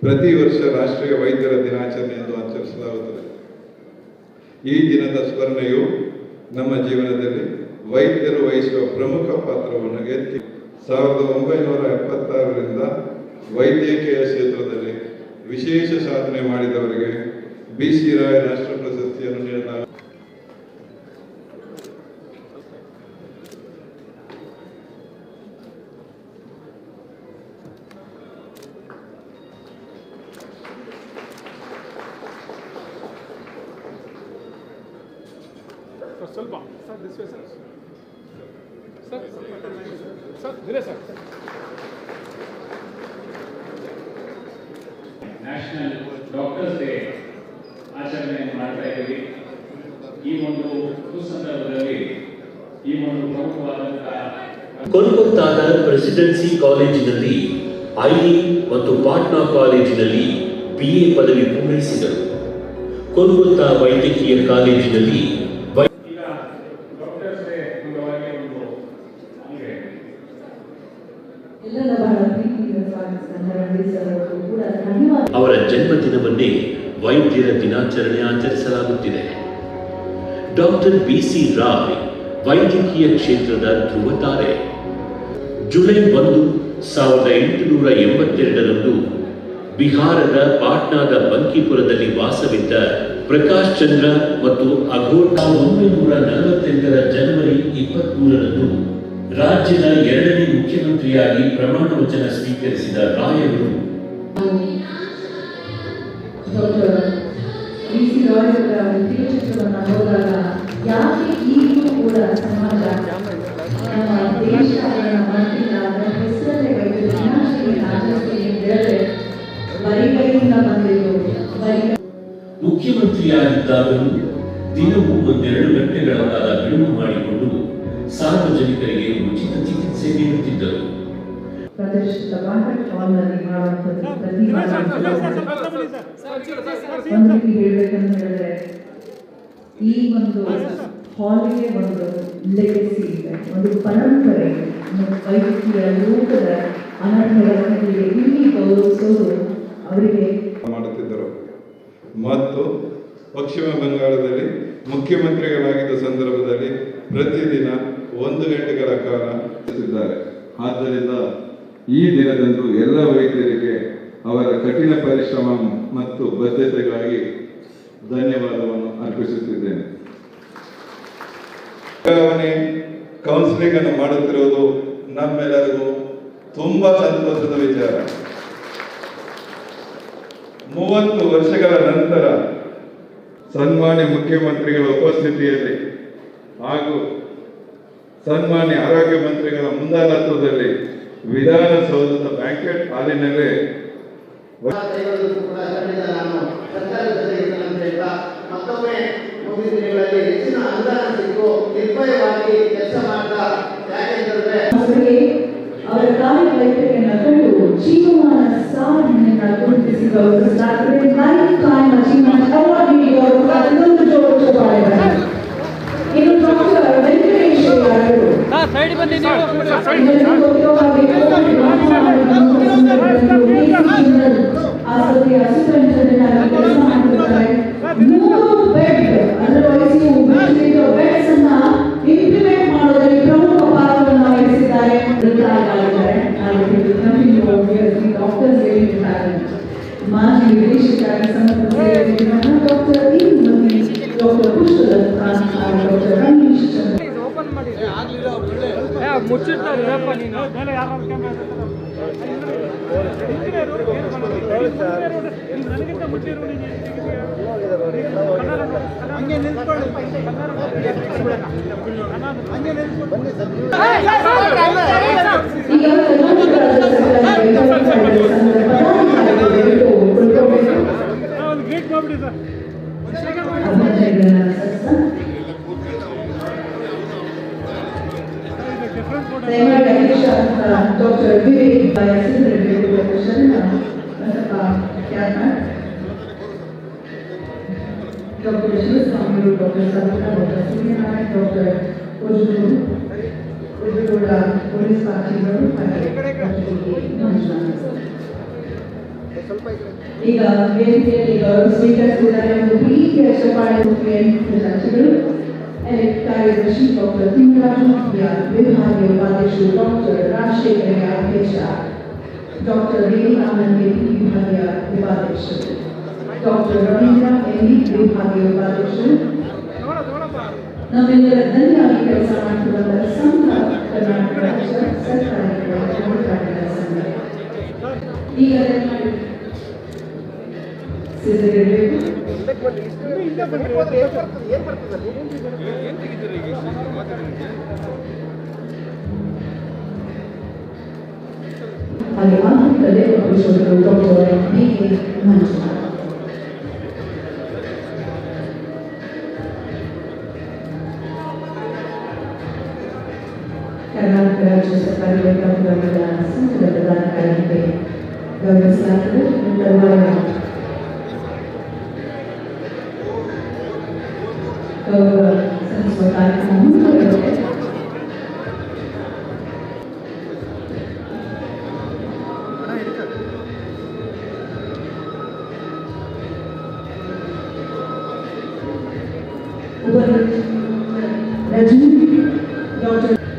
ಪ್ರತಿ ವರ್ಷ ರಾಷ್ಟ್ರೀಯ ವೈದ್ಯರ ದಿನಾಚರಣೆ ಎಂದು ಆಚರಿಸಲಾಗುತ್ತದೆ. ಈ ದಿನದ ಸ್ಮರಣೆಯು ನಮ್ಮ ಜೀವನದಲ್ಲಿ ವೈದ್ಯರು ವಹಿಸುವ ಪ್ರಮುಖ ಪಾತ್ರವನ್ನು ಎತ್ತಿ 1976ರಿಂದ ವೈದ್ಯಕೀಯ ಕ್ಷೇತ್ರದಲ್ಲಿ ವಿಶೇಷ ಸಾಧನೆ ಮಾಡಿದವರಿಗೆ BC ರಾಯ್ ರಾಷ್ಟ್ರ ಪ್ರಶಸ್ತಿಯನ್ನು ನೀಡಲಾಗುತ್ತದೆ. ಸ್ವಲ್ಪ sir this way sir sir sir ದಿರೇ ಸರ್ ನ್ಯಾಷನಲ್ ಡಾಕ್ಟರ್ಸ್ ಡೇ ಆಚರಣೆಯನ್ನು ಮಾಡ್ತಾ ಇದ್ದೀವಿ. ಈ ಒಂದು ಸಂದರ್ಭದಲ್ಲಿ ಈ ಒಂದು ಪ್ರಮುಖವಾದಂತಹ ಕೋಲ್ಕತ್ತಾದ ಪ್ರೆಸಿಡೆನ್ಸಿ ಕಾಲೇಜಿನಲ್ಲಿ IE ಮತ್ತು ಪಾಟ್ನಾ ಕಾಲೇಜಿನಲ್ಲಿ BA ಪದವಿ ಪೂರೈಸಿದರು. ಕೋಲ್ಕತ್ತಾ ವೈದ್ಯಕೀಯ ಕಾಲೇಜಿನಲ್ಲಿ ಅವರ ಜನ್ಮದಿನವನ್ನೇ ವೈದ್ಯರ ದಿನಾಚರಣೆ ಆಚರಿಸಲಾಗುತ್ತಿದೆ. ಡಾಕ್ಟರ್ BC ರಾಯ್ ವೈದ್ಯಕೀಯ ಕ್ಷೇತ್ರದ ಧ್ರುವತಾರೆ. ಜುಲೈ 1, 1882ರಂದು ಬಿಹಾರದ ಪಾಟ್ನಾದ ಬಂಕಿಪುರದಲ್ಲಿ ವಾಸವಿದ್ದ ಪ್ರಕಾಶ್ ಚಂದ್ರ ಮತ್ತು ಅಘೋರ್ 1948ರ ಜನವರಿ 23ರಂದು ರಾಜ್ಯದ 2ನೇ ಮುಖ್ಯಮಂತ್ರಿಯಾಗಿ ಪ್ರಮಾಣ ವಚನ ಸ್ವೀಕರಿಸಿದ ರಾಯವರು ಡಾಕ್ಟರ್ BC ರಾಯ್ ಅವರ ವ್ಯಕ್ತಿಚಿತ್ರವನ್ನು ನೋಡಿದಾಗ ಯಾಕೆ ಈಗಲೂ ಕೂಡ ಸಮಾಜ ನಮ್ಮ ದೇಶ ಮಾಡ್ತಿಲ್ಲ ಅದರ ಹೆಸರಲ್ಲೇ ವೈದ್ಯ ದಿನಾಚರಣೆ ಆಚರಿಸ್ತೀವಿ ಅಂತ ಹೇಳಿದ್ರೆ ಬರಿಗೈಯಿಂದ ಬಂದಿದ್ದು ಮುಖ್ಯಮಂತ್ರಿಯಾಗಿದ್ದಾಗಲೂ ದಿನವೂ 1-2 ಗಂಟೆಗಳ ಕಾಲ ಬಿಡುವು ಮಾಡಿಕೊಂಡು ಸಾರ್ವಜನಿಕರಿಗೆ ಉಚಿತ ಚಿಕಿತ್ಸೆ ನೀಡುತ್ತಿದ್ದರು. ಪ್ರದರ್ಶಿತ ಕಾಂಟ್ಯಾಕ್ಟ್ ಹಾಲ್ನಲ್ಲಿ ಮಾಡುವಂಥದ್ದು ಪ್ರತಿ ಹೇಳ್ಬೇಕಂತ ಹೇಳಿದ್ರೆ ಈ ಒಂದು ಹಾಲಿಗೆ ಒಂದು ಲೆಗಸಿ ಇದೆ, ಒಂದು ಪರಂಪರೆ ಇದೆ. ವೈದ್ಯಕೀಯ ಲೋಕದ ಅನರ್ಹಗಳಿಗೆ ಇಲ್ಲಿ ಗೌರವಿಸೋದು ಅವರಿಗೆ ಮಾಡುತ್ತಿದ್ದರು. ಮತ್ತು ಪಶ್ಚಿಮ ಬಂಗಾಳದಲ್ಲಿ ಮುಖ್ಯಮಂತ್ರಿಗಳಾಗಿದ್ದ ಸಂದರ್ಭದಲ್ಲಿ ಪ್ರತಿದಿನ 1 ಗಂಟೆಗಳ ಕಾಲ ನಡೆಸಿದ್ದಾರೆ. ಆದ್ದರಿಂದ ಈ ದಿನದಂದು ಎಲ್ಲ ವೈದ್ಯರಿಗೆ ಅವರ ಕಠಿಣ ಪರಿಶ್ರಮ ಮತ್ತು ಬದ್ಧತೆಗಾಗಿ ಧನ್ಯವಾದವನ್ನು ಅರ್ಪಿಸುತ್ತಿದ್ದೇನೆ. ಕೌನ್ಸಿಲಿಂಗ್ ಅನ್ನು ಮಾಡುತ್ತಿರುವುದು ನಮ್ಮೆಲ್ಲರಿಗೂ ತುಂಬಾ ಸಂತೋಷದ ವಿಚಾರ. 30 ವರ್ಷಗಳ ನಂತರ ಸನ್ಮಾನ್ಯ ಮುಖ್ಯಮಂತ್ರಿಗಳ ಉಪಸ್ಥಿತಿಯಲ್ಲಿ ಹಾಗೂ ಸನ್ಮಾನ್ಯ ಆರೋಗ್ಯ ಮಂತ್ರಿಗಳ ಮುಂದಾಳತ್ವದಲ್ಲಿ ವಿಧಾನಸೌಧದ ಬ್ಯಾಂಕ್ವೆಟ್ ಹಾಲಿನಲ್ಲೇ ಮತ್ತೊಮ್ಮೆ ಮುಂದಿನ ದಿನಗಳಲ್ಲಿ ಹೆಚ್ಚಿನ ಅನುದಾನ ಸಿಕ್ಕು ನಿರ್ಭಯವಾಗಿ ಕೆಲಸ ಮಾಡ್ತಾ ಅವರ ಕಾರ್ಯವೈಖರಿಯನ್ನು ಕಂಡು ಜೀವಮಾನ ಸಾಧನೆಯನ್ನು ಗುರುತಿಸಿ ಗೌರವಿಸಲಾಗಿದೆ. ಇನ್ನು ಡಾಕ್ಟರ್ ವೆಂಕಟೇಶ್ ಅವರು ಆಸ್ಪತ್ರೆಯ ಅಸಿಸ್ಟೆಂಟ್ ಆಗಿ ಕೆಲಸ ಮಾಡುತ್ತಾರೆ. 3 ಬೆಡ್ ಅದರೊಳಗೆ ಬೆಡ್ಸ್ ಅನ್ನ ಇಂಪ್ಲಿಮೆಂಟ್ ಮಾಡೋದರಲ್ಲಿ ಪ್ರಮುಖ ಪಾತ್ರವನ್ನು ವಹಿಸಿದ್ದಾರೆ. ಮಾಜಿ ವಿದೇಶಿಯಾಗಿ ಸಮರ್ಪಿಸಿದ ಡಾಕ್ಟರ್ ಡಾಕ್ಟರ್ ಪುಷ್ಪದತ್ತ ಡಾಕ್ಟರ್ ರಮೇಶ್ ಚಂದ್ರ ಮುಚ್ಚಿಟ್ಟಾರಪ್ಪ ನೀನು ಮೇಲೆ ಯಾರು ನನಗಿಂತ ಮುಚ್ಚಿರು ಹಂಗೆ ನಿಂತ್ಕೊಳ್ಳಿ ಹಂಗೆ ಗೇಟ್ ಮಾಡ್ಬಿಡಿ sir. Dr. Vivek by Assistant Dr. Sharma Dr. Shivaswamy, Dr. Savita, Dr. Suryanarayan, Dr. Ujjugoda, Police Party, Dr. ಈಗ ವೇದಿಕೆಯಲ್ಲಿ ಗೌರವ ಸ್ವೀಕರಿಸಿದ್ದಾರೆ ಒಂದು ಪ್ರೀತಿಯ ಚಪ್ಪಾಳೆ ಧನ್ಯವಾದಗಳು. ಕಾರ್ಯದರ್ಶಿ ಡಾಕ್ಟರ್ ತಿಮ್ಮರಾಜು ವಿಭಾಗೀಯ ಉಪಾಧ್ಯಕ್ಷರು ಡಾಕ್ಟರ್ ರಾಜಶೇಖರ ಅಧ್ಯಕ್ಷ ಡಾಕ್ಟರ್ ರೇಣುಕಾನಂದ ವಿಭಾಗೀಯ ಉಪಾಧ್ಯಕ್ಷರು ಡಾಕ್ಟರ್ ರವೀಂದ್ರ ಎಲ್ಲಿ ವಿಭಾಗೀಯ ಉಪಾಧ್ಯಕ್ಷರು ನಮ್ಮೆಲ್ಲರ ಧನ್ಯವಾಗಿ ಕೆಲಸ ಮಾಡುತ್ತಿರುವಂತಹ ಸಂಘ ಕರ್ನಾಟಕ ರಾಜ್ಯ ಸರ್ಕಾರಿ ನೌಕರರ ಸಂಘ. ಈಗ ಹಾಗೆ ಆರ್ಥಿಕತೆ ಪರಿಶೋಧಕರು ಡಾಕ್ಟರ್ ಬಿ.ಕೆ. ಮಂಜುನಾಥ್. ಕರ್ನಾಟಕ ರಾಜ್ಯ ಸರ್ಕಾರಿ ಲೆಕ್ಕಾಪುರಗಳ ಸಂಘದ ಪ್ರಧಾನ ಕಾರ್ಯಕ್ಕೆ ಗೌರವಿಸಲಾಗಿದೆ. ಗೌರವ ಸಲ್ಲಿಸುವ ಕಾರ್ಯಕ್ರಮ ಮುಂದುವರೆದಿದೆ. रजनी डॉक्टर